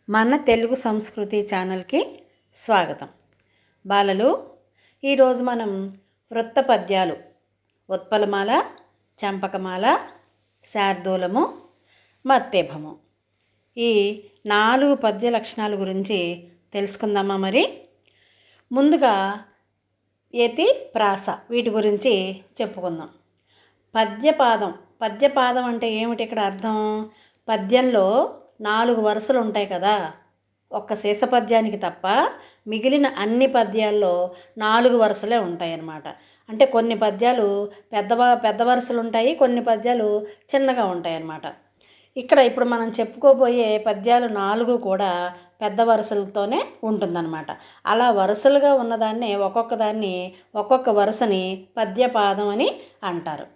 మన తెలుగు సంస్కృతి ఛానల్కి స్వాగతం. బాలలు, ఈరోజు మనం వృత్త పద్యాలు ఉత్పలమాల, చంపకమాల, శార్దూలము, మత్తేభము ఈ 4 పద్య లక్షణాల గురించి తెలుసుకుందామా? మరి ముందుగా యతి, ప్రాస వీటి గురించి చెప్పుకుందాం. పద్యపాదం అంటే ఏమిటి? ఇక్కడ అర్థం, పద్యంలో 4 వరుసలు ఉంటాయి కదా, ఒక్క శేష పద్యానికి తప్ప మిగిలిన అన్ని పద్యాల్లో 4 వరుసలే ఉంటాయన్నమాట. అంటే కొన్ని పద్యాలు పెద్ద వరుసలు ఉంటాయి, కొన్ని పద్యాలు చిన్నగా ఉంటాయన్నమాట. ఇప్పుడు మనం చెప్పుకోబోయే పద్యాలు 4 కూడా పెద్ద వరుసలతోనే ఉంటుందన్నమాట. అలా వరుసలుగా ఉన్నదాన్ని ఒక్కొక్క వరుసని పద్యపాదం అని అంటారు.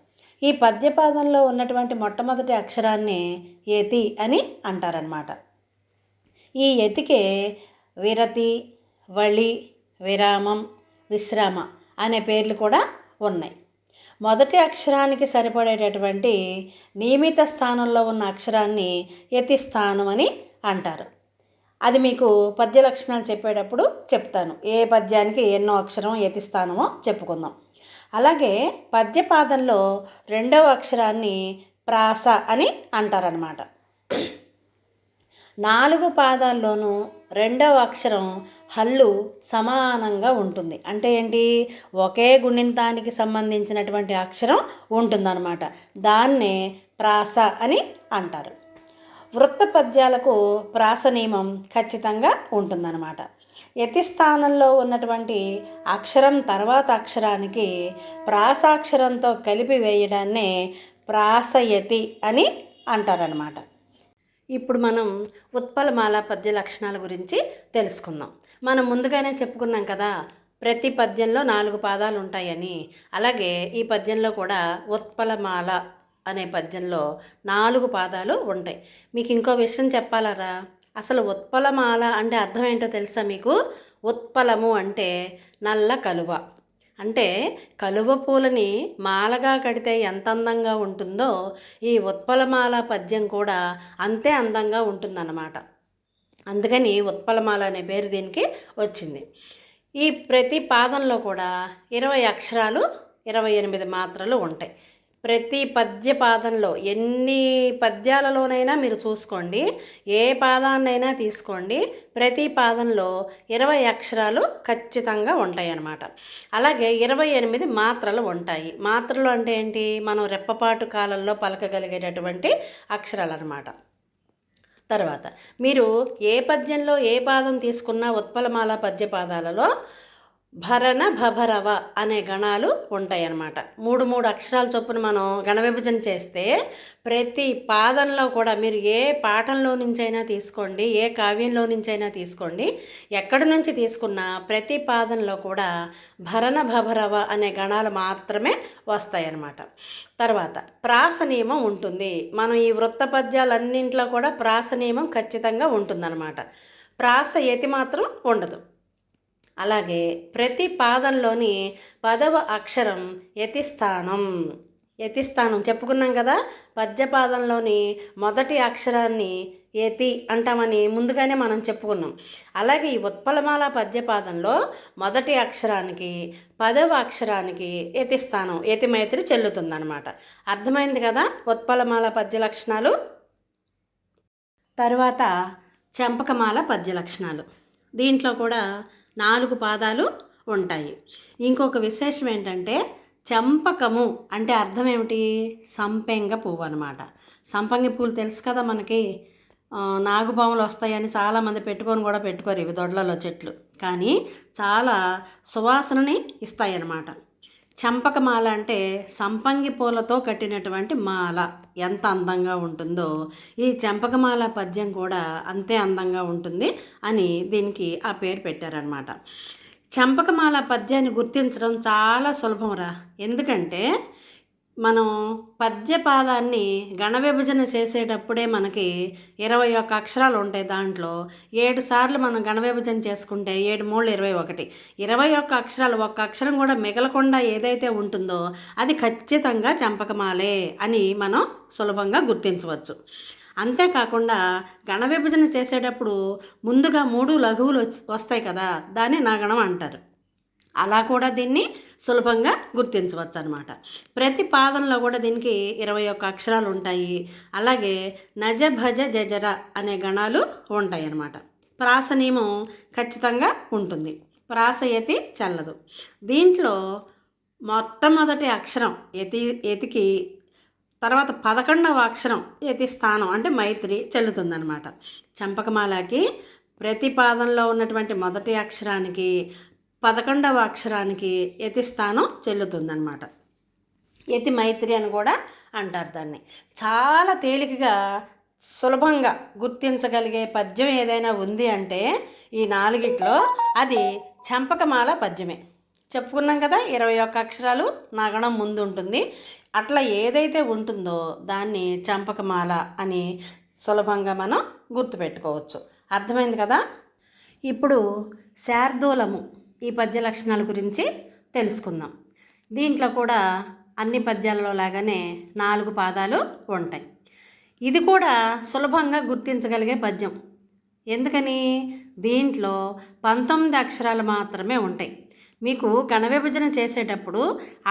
ఈ పద్యపాదంలో ఉన్నటువంటి మొట్టమొదటి అక్షరాన్ని యతి అని అంటారనమాట. ఈ యతికే విరతి, వళి, విరామం, విశ్రామ అనే పేర్లు కూడా ఉన్నాయి. మొదటి అక్షరానికి సరిపడేటటువంటి నియమిత స్థానంలో ఉన్న అక్షరాన్ని యతి స్థానం అని అంటారు. అది మీకు పద్య లక్షణాలు చెప్పేటప్పుడు చెప్తాను, ఏ పద్యానికి ఎన్నో అక్షరం యతి స్థానమో చెప్పుకుందాం. అలాగే పద్యపాదంలో రెండవ అక్షరాన్ని ప్రాస అని అంటారనమాట. 4 పాదాల్లోనూ రెండవ అక్షరం హల్లు సమానంగా ఉంటుంది. అంటే ఏంటి? ఒకే గుణింతానికి సంబంధించినటువంటి అక్షరం ఉంటుందన్నమాట. దాన్నే ప్రాస అని అంటారు. వృత్త పద్యాలకు ప్రాస నియమం ఖచ్చితంగా ఉంటుందన్నమాట. యతి స్థానంలో ఉన్నటువంటి అక్షరం తర్వాత అక్షరానికి ప్రాసాక్షరంతో కలిపి వేయడాన్నే ప్రాసయతి అని అంటారనమాట. ఇప్పుడు మనం ఉత్పలమాల పద్య లక్షణాల గురించి తెలుసుకుందాం. మనం ముందుగానే చెప్పుకున్నాం కదా, ప్రతి పద్యంలో 4 పాదాలు ఉంటాయని. అలాగే ఈ పద్యంలో కూడా ఉత్పలమాల అనే పద్యంలో 4 పాదాలు ఉంటాయి. మీకు ఇంకో విషయం చెప్పాలరా, అసలు ఉత్పలమాల అంటే అర్థం ఏంటో తెలుసా మీకు? ఉత్పలము అంటే నల్ల కలువ. అంటే కలువ పూలని మాలగా కడితే ఎంత అందంగా ఉంటుందో ఈ ఉత్పలమాల పద్యం కూడా అంతే అందంగా ఉంటుందన్నమాట. అందుకని ఉత్పలమాల అనే పేరు దీనికి వచ్చింది. ఈ ప్రతి పాదంలో కూడా 20 అక్షరాలు, 28 మాత్రలు ఉంటాయి. ప్రతి పద్య పాదంలో ఎన్ని పద్యాలలోనైనా మీరు చూసుకోండి, ఏ పాదాన్నైనా తీసుకోండి, ప్రతి పాదంలో 20 అక్షరాలు ఖచ్చితంగా ఉంటాయి అన్నమాట. అలాగే 28 మాత్రలు ఉంటాయి. మాత్రలు అంటే ఏంటి? మనం రెప్పపాటు కాలంలో పలకగలిగేటటువంటి అక్షరాలు అన్నమాట. తర్వాత మీరు ఏ పద్యంలో ఏ పాదం తీసుకున్నా ఉత్పలమాల పద్యపాదాలలో భరణ, భభరవ అనే గణాలు ఉంటాయన్నమాట. 3 అక్షరాల చొప్పున మనం గణ విభజన చేస్తే ప్రతి పాదంలో కూడా మీరు ఏ పాఠంలో నుంచైనా తీసుకోండి, ఏ కావ్యంలో నుంచైనా తీసుకోండి, ఎక్కడి నుంచి తీసుకున్నా ప్రతి పాదంలో కూడా భరణ, భభరవ అనే గణాలు మాత్రమే వస్తాయన్నమాట. తర్వాత ప్రాస నియమం ఉంటుంది. మనం ఈ వృత్త పద్యాలన్నింటిలో కూడా ప్రాస నియమం ఖచ్చితంగా ఉంటుందన్నమాట. ప్రాస యతి మాత్రం ఉండదు. అలాగే ప్రతి పాదంలోని 10వ అక్షరం యతిస్థానం చెప్పుకున్నాం కదా. పద్యపాదంలోని మొదటి అక్షరాన్ని యతి అంటామని ముందుగానే మనం చెప్పుకున్నాం. అలాగే ఈ ఉత్పలమాల పద్యపాదంలో మొదటి అక్షరానికి 10వ అక్షరానికి యతిస్థానం, యతిమైత్రి చెల్లుతుందన్నమాట. అర్థమైంది కదా ఉత్పలమాల పద్య లక్షణాలు. తర్వాత చంపకమాల పద్య లక్షణాలు. దీంట్లో కూడా 4 పాదాలు ఉంటాయి. ఇంకొక విశేషం ఏంటంటే, చంపకము అంటే అర్థం ఏమిటి? సంపెంగ పువ్వు అనమాట. సంపంగి పువ్వులు తెలుసు కదా మనకి, నాగుపాములు వస్తాయని చాలామంది పెట్టుకోరు ఇవి దొడ్లలో చెట్లు, కానీ చాలా సువాసనని ఇస్తాయి అన్నమాట. చంపకమాల అంటే సంపంగి పూలతో కట్టినటువంటి మాల ఎంత అందంగా ఉంటుందో ఈ చంపకమాల పద్యం కూడా అంతే అందంగా ఉంటుంది అని దీనికి ఆ పేరు పెట్టారనమాట. చంపకమాల పద్యాన్ని గుర్తించడం చాలా సులభంరా. ఎందుకంటే మనం పద్యపాదాన్ని గణ విభజన చేసేటప్పుడే మనకి 21 అక్షరాలు ఉంటాయి. దాంట్లో 7 సార్లు మనం గణ విభజన చేసుకుంటే 7 3 21. 21 అక్షరాలు, ఒక్క అక్షరం కూడా మిగలకుండా ఏదైతే ఉంటుందో అది ఖచ్చితంగా చంపకమాలే అని మనం సులభంగా గుర్తించవచ్చు. అంతేకాకుండా గణ విభజన చేసేటప్పుడు ముందుగా 3 లఘువులు వస్తాయి కదా, దాన్ని నగణం అంటారు. అలా కూడా దీన్ని సులభంగా గుర్తించవచ్చు అనమాట. ప్రతి పాదంలో కూడా దీనికి 21 అక్షరాలు ఉంటాయి. అలాగే నజ భజ జజర అనే గణాలు ఉంటాయి అన్నమాట. ప్రాస నియమం ఖచ్చితంగా ఉంటుంది. ప్రాస యతి చెల్లదు. దీంట్లో మొట్టమొదటి అక్షరం యతికి తర్వాత 11వ అక్షరం యతి స్థానం అంటే మైత్రి చెల్లుతుందనమాట. చంపకమాలకి ప్రతి పాదంలో ఉన్నటువంటి మొదటి అక్షరానికి 11వ అక్షరానికి యతి స్థానం చెల్లుతుందనమాట. యతి మైత్రి అని కూడా అంటారు దాన్ని. చాలా తేలికగా సులభంగా గుర్తించగలిగే పద్యం ఏదైనా ఉంది అంటే ఈ 4గిట్లో అది చంపకమాల పద్యమే. చెప్పుకున్నాం కదా, 21 అక్షరాలు నగణం ముందు ఉంటుంది. అట్లా ఏదైతే ఉంటుందో దాన్ని చంపకమాల అని సులభంగా మనం గుర్తుపెట్టుకోవచ్చు. అర్థమైంది కదా. ఇప్పుడు శార్దూలము ఈ పద్య లక్షణాల గురించి తెలుసుకుందాం. దీంట్లో కూడా అన్ని పద్యాలలో లాగానే 4 పాదాలు ఉంటాయి. ఇది కూడా సులభంగా గుర్తించగలిగే పద్యం. ఎందుకని? దీంట్లో 19 అక్షరాలు మాత్రమే ఉంటాయి. మీకు గణ విభజన చేసేటప్పుడు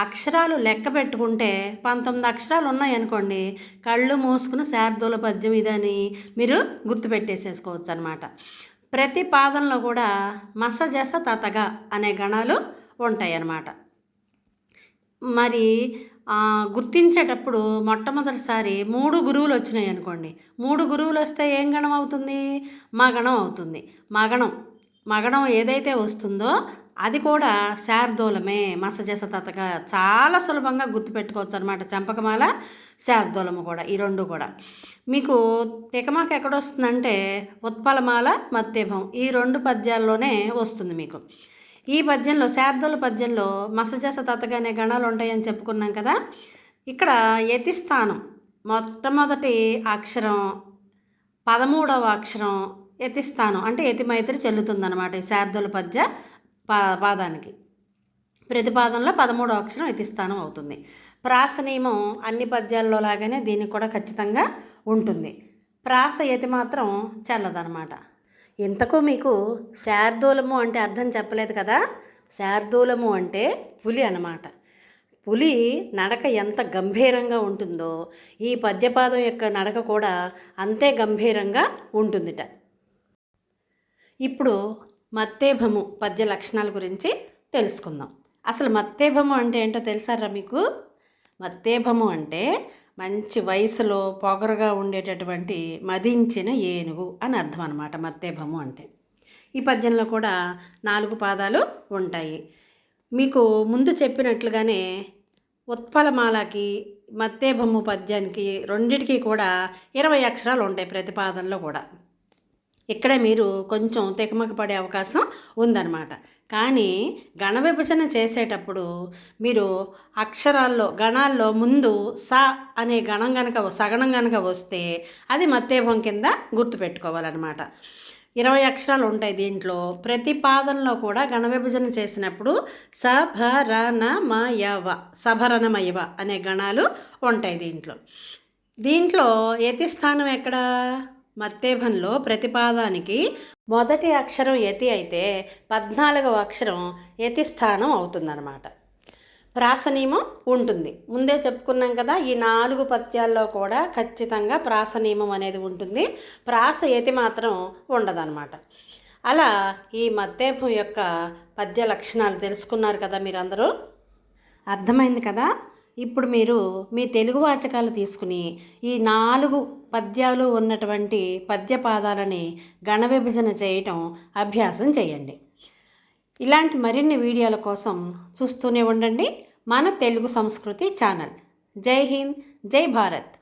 అక్షరాలు లెక్క పెట్టుకుంటే 19 అక్షరాలు ఉన్నాయనుకోండి, కళ్ళు మూసుకుని శార్దూల పద్యం ఇదని మీరు గుర్తుపెట్టేసేసుకోవచ్చు అనమాట. ప్రతి పాదంలో కూడా మస జస తతగా అనే గణాలు ఉంటాయి అన్నమాట. మరి గుర్తించేటప్పుడు మొట్టమొదటిసారి 3 గురువులు వచ్చినాయి అనుకోండి, 3 గురువులు వస్తే ఏం గణం అవుతుంది? మగణం అవుతుంది. మగణం ఏదైతే వస్తుందో అది కూడా శార్దూలమే. మసజస తతగా చాలా సులభంగా గుర్తుపెట్టుకోవచ్చు అనమాట. చంపకమాల శార్దూలము కూడా, ఈ 2 కూడా. మీకు తికమాక ఎక్కడొస్తుందంటే ఉత్పలమాల మత్తేభం ఈ 2 పద్యాల్లోనే వస్తుంది మీకు. ఈ పద్యంలో శార్దూల పద్యంలో మసజస తతగా అనే గణాలు ఉంటాయని చెప్పుకున్నాం కదా. ఇక్కడ యతి స్థానం మొట్టమొదటి అక్షరం 13వ అక్షరం యతి స్థానం అంటే యతి మైత్రి చెల్లుతుందన్నమాట ఈ శార్దూల పద్య పాదానికి. ప్రతి పాదంలో 13వ అక్షరం యతి స్థానం అవుతుంది. ప్రాస నియమం అన్ని పద్యాల్లో లాగానే దీనికి కూడా ఖచ్చితంగా ఉంటుంది. ప్రాస యతి మాత్రం చెల్లదనమాట. ఇంతకు మీకు శార్దూలము అంటే అర్థం చెప్పలేదు కదా. శార్దూలము అంటే పులి అన్నమాట. పులి నడక ఎంత గంభీరంగా ఉంటుందో ఈ పద్యపాదం యొక్క నడక కూడా అంతే గంభీరంగా ఉంటుందిట. ఇప్పుడు మత్తేభము పద్య లక్షణాల గురించి తెలుసుకుందాం. అసలు మత్తేభము అంటే ఏంటో తెలుసారా మీకు? మత్తేభము అంటే మంచి వయసులో పొగరుగా ఉండేటటువంటి మదించిన ఏనుగు అని అర్థం అన్నమాట మత్తేభము అంటే. ఈ పద్యంలో కూడా 4 పాదాలు ఉంటాయి. మీకు ముందు చెప్పినట్లుగానే ఉత్పలమాలకి మత్తేభము పద్యానికి రెండిటికి కూడా 20 అక్షరాలు ఉంటాయి ప్రతి పాదంలో కూడా. ఇక్కడే మీరు కొంచెం తెకమక పడే అవకాశం ఉందన్నమాట. కానీ గణ విభజన చేసేటప్పుడు మీరు అక్షరాల్లో గణాల్లో ముందు స అనే గణం సగణం కనుక వస్తే అది మత్తేభం కింద గుర్తుపెట్టుకోవాలన్నమాట. 20 అక్షరాలు ఉంటాయి దీంట్లో. ప్రతి పాదంలో కూడా గణ విభజన చేసినప్పుడు సభరణమయవ అనే గణాలు ఉంటాయి దీంట్లో యతి స్థానం ఎక్కడ? మత్తేభంలో ప్రతి పాదానికి మొదటి అక్షరం యతి అయితే 14వ అక్షరం యతి స్థానం అవుతుందన్నమాట. ప్రాస నియమం ఉంటుంది. ముందే చెప్పుకున్నాం కదా, ఈ 4 పద్యాల్లో కూడా ఖచ్చితంగా ప్రాస నియమం అనేది ఉంటుంది. ప్రాస యతి మాత్రం ఉండదన్నమాట. అలా ఈ మత్తేభం యొక్క పద్య లక్షణాలు తెలుసుకున్నారు కదా మీరందరూ. అర్థమైంది కదా. ఇప్పుడు మీరు మీ తెలుగు వాచకాలు తీసుకుని ఈ 4 పద్యాలు ఉన్నటువంటి పద్యపాదాలని గణ విభజన చేయటం అభ్యాసం చేయండి. ఇలాంటి మరిన్ని వీడియోల కోసం చూస్తూనే ఉండండి మన తెలుగు సంస్కృతి ఛానల్. జై హింద్, జై భారత్.